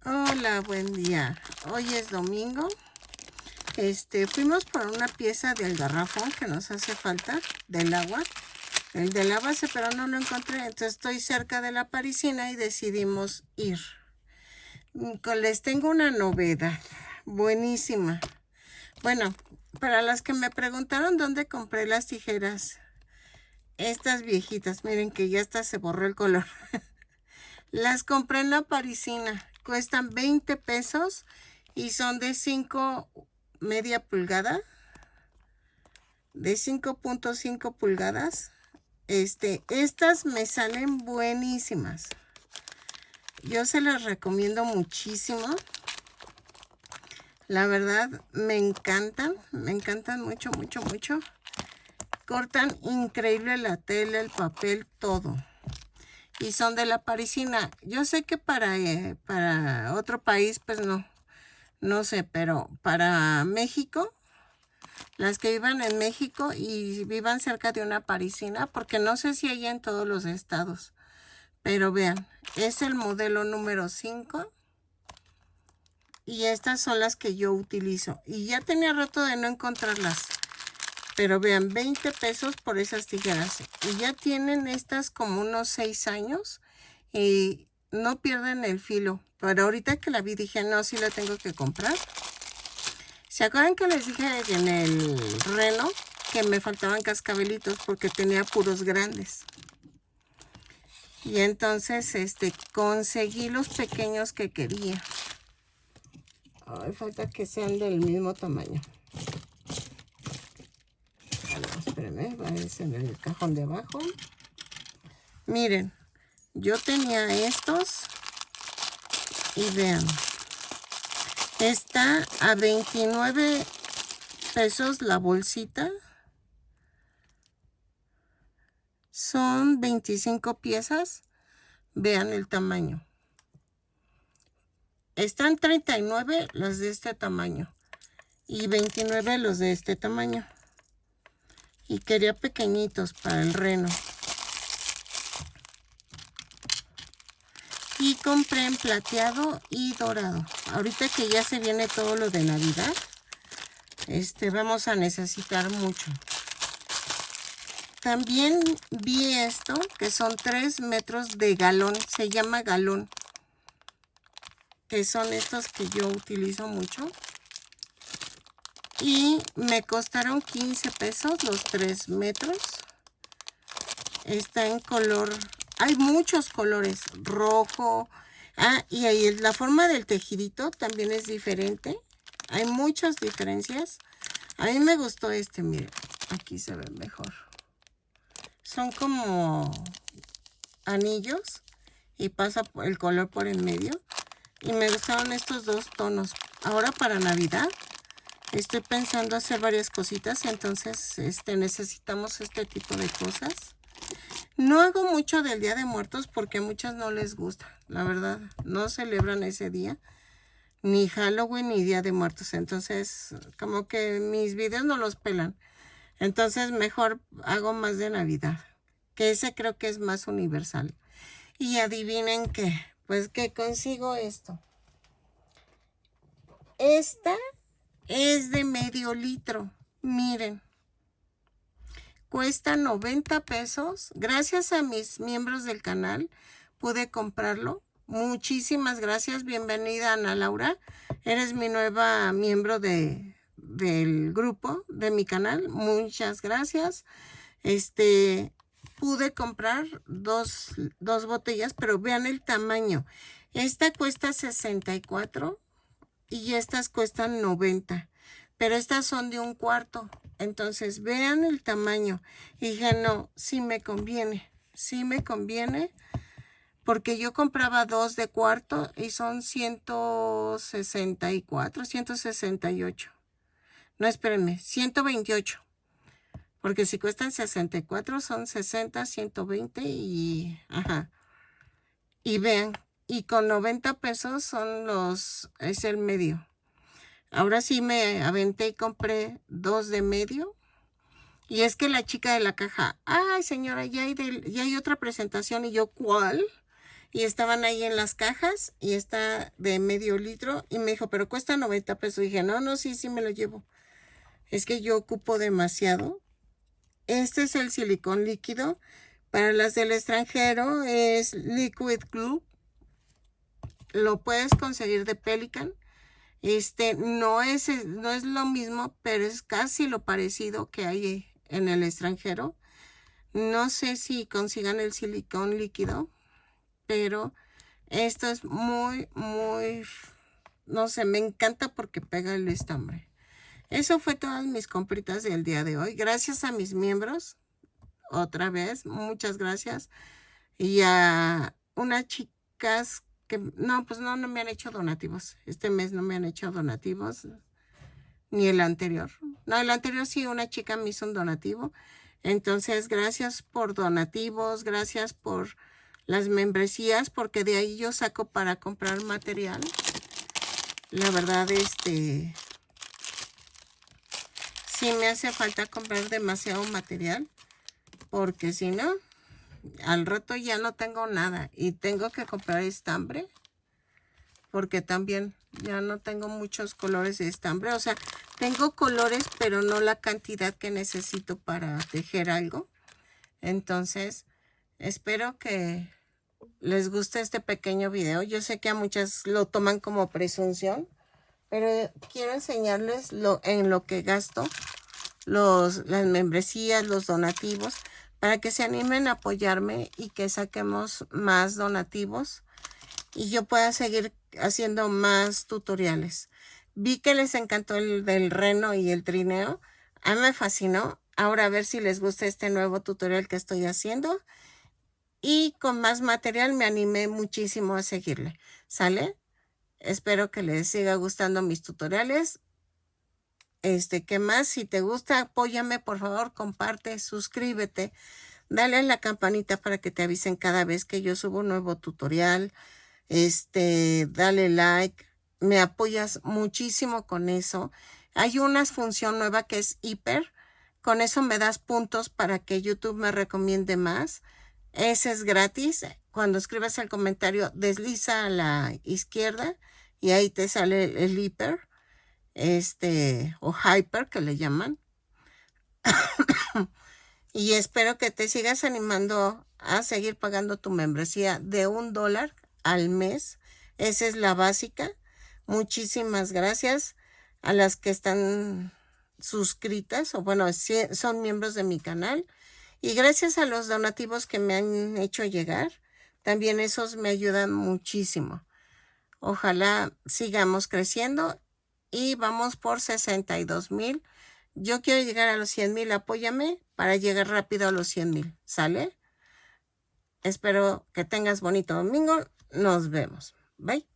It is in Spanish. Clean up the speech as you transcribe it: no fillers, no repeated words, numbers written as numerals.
Hola, buen día. Hoy es domingo. Fuimos por una pieza del garrafón que nos hace falta, del agua. El de la base, pero no lo encontré. Entonces estoy cerca de la parisina y decidimos ir. Les tengo una novedad. Buenísima. Bueno, para las que me preguntaron dónde compré las tijeras, estas viejitas, miren que ya hasta se borró el color. Las compré en la parisina. Cuestan 20 pesos y son de 5 media pulgada. De 5.5 pulgadas. Estas me salen buenísimas. Yo se las recomiendo muchísimo. La verdad, me encantan mucho, mucho, mucho. Cortan increíble la tela, el papel, todo. Y son de la parisina. Yo sé que para otro país, pues no sé, pero para México, las que vivan en México y vivan cerca de una parisina, porque no sé si hay en todos los estados, pero vean, es el modelo número 5 y estas son las que yo utilizo. Y ya tenía rato de no encontrarlas, pero vean, 20 pesos por esas tijeras. Y ya tienen estas como unos 6 años y no pierden el filo. Pero ahorita que la vi dije, no, sí la tengo que comprar. ¿Se acuerdan que les dije en el Reno que me faltaban cascabelitos porque tenía puros grandes? Y entonces conseguí los pequeños que quería. Ay, falta que sean del mismo tamaño. A ver, espérenme, va a ser en el cajón de abajo. Miren, yo tenía estos y vean, está a 29 pesos la bolsita. Son 25 piezas. Vean el tamaño. Están 39 los de este tamaño y 29 los de este tamaño. Y quería pequeñitos para el Reno. Y compré en plateado y dorado. Ahorita que ya se viene todo lo de Navidad, vamos a necesitar mucho. También vi esto, que son 3 metros de galón. Se llama galón. Que son estos que yo utilizo mucho. Y me costaron 15 pesos los 3 metros. Está en color, hay muchos colores, rojo. Y ahí la forma del tejidito también es diferente. Hay muchas diferencias. A mí me gustó miren, aquí se ve mejor. Son como anillos y pasa el color por en medio. Y me gustaron estos dos tonos. Ahora para Navidad estoy pensando hacer varias cositas, entonces necesitamos este tipo de cosas. No hago mucho del Día de Muertos porque a muchas no les gusta, la verdad. No celebran ese día, ni Halloween ni Día de Muertos. Entonces, como que mis videos no los pelan. Entonces, mejor hago más de Navidad, que ese creo que es más universal. Y adivinen qué, pues que consigo esto. Esta es de medio litro, miren. Cuesta 90 pesos. Gracias a mis miembros del canal pude comprarlo. Muchísimas gracias. Bienvenida, Ana Laura. Eres mi nueva miembro del grupo de mi canal. Muchas gracias. Pude comprar dos botellas, pero vean el tamaño. Esta cuesta 64 y estas cuestan 90. Pero estas son de 1/4. Entonces, vean el tamaño. Y dije, no, sí me conviene. Sí me conviene. Porque yo compraba 2 de cuarto y son 164, 168. No, espérenme, 128. Porque si cuestan 64 son 60, 120 y... Ajá. Y vean, y con 90 pesos es el medio. Ahora sí me aventé y compré 2 de medio. Y es que la chica de la caja, ay señora, ya hay otra presentación. Y yo, ¿cuál? y estaban ahí en las cajas y está de medio litro y me dijo, pero cuesta 90 pesos. Dije, no, no, sí, sí me lo llevo. Es que yo ocupo demasiado. Este es el silicón líquido. Para las del extranjero es Liquid Glue. Lo puedes conseguir de Pelican. No es lo mismo, pero es casi lo parecido que hay en el extranjero. No sé si consigan el silicón líquido, pero esto es muy, muy, no sé, me encanta porque pega el estambre. Eso fue todas mis compritas del día de hoy. Gracias a mis miembros, otra vez, muchas gracias. Y a unas chicas que, no, pues no me han hecho donativos. Este mes no me han hecho donativos, ni el anterior. No, el anterior sí, una chica me hizo un donativo. Entonces, gracias por donativos, gracias por las membresías, porque de ahí yo saco para comprar material. La verdad, sí me hace falta comprar demasiado material, porque si no, al rato ya no tengo nada y tengo que comprar estambre, porque también ya no tengo muchos colores de estambre. O sea, tengo colores, pero no la cantidad que necesito para tejer algo. Entonces, espero que les guste este pequeño video. Yo sé que a muchas lo toman como presunción, pero quiero enseñarles en lo que gasto las membresías, los donativos, para que se animen a apoyarme y que saquemos más donativos y yo pueda seguir haciendo más tutoriales. Vi que les encantó el del reno y el trineo. A mí me fascinó. Ahora a ver si les gusta este nuevo tutorial que estoy haciendo. Y con más material me animé muchísimo a seguirle. ¿Sale? Espero que les siga gustando mis tutoriales. ¿Qué más? Si te gusta, apóyame, por favor, comparte, suscríbete. Dale a la campanita para que te avisen cada vez que yo subo un nuevo tutorial. Dale like. Me apoyas muchísimo con eso. Hay una función nueva que es hiper. Con eso me das puntos para que YouTube me recomiende más. Ese es gratis. Cuando escribas el comentario, desliza a la izquierda y ahí te sale el hiper, o hyper que le llaman. Y espero que te sigas animando a seguir pagando tu membresía de $1 al mes. Esa es la básica. Muchísimas gracias a las que están suscritas, o bueno, son miembros de mi canal. Y gracias a los donativos que me han hecho llegar. También esos me ayudan muchísimo. Ojalá sigamos creciendo y vamos por 62,000. Yo quiero llegar a los 100,000. Apóyame para llegar rápido a los 100,000. ¿Sale? Espero que tengas bonito domingo. Nos vemos. Bye.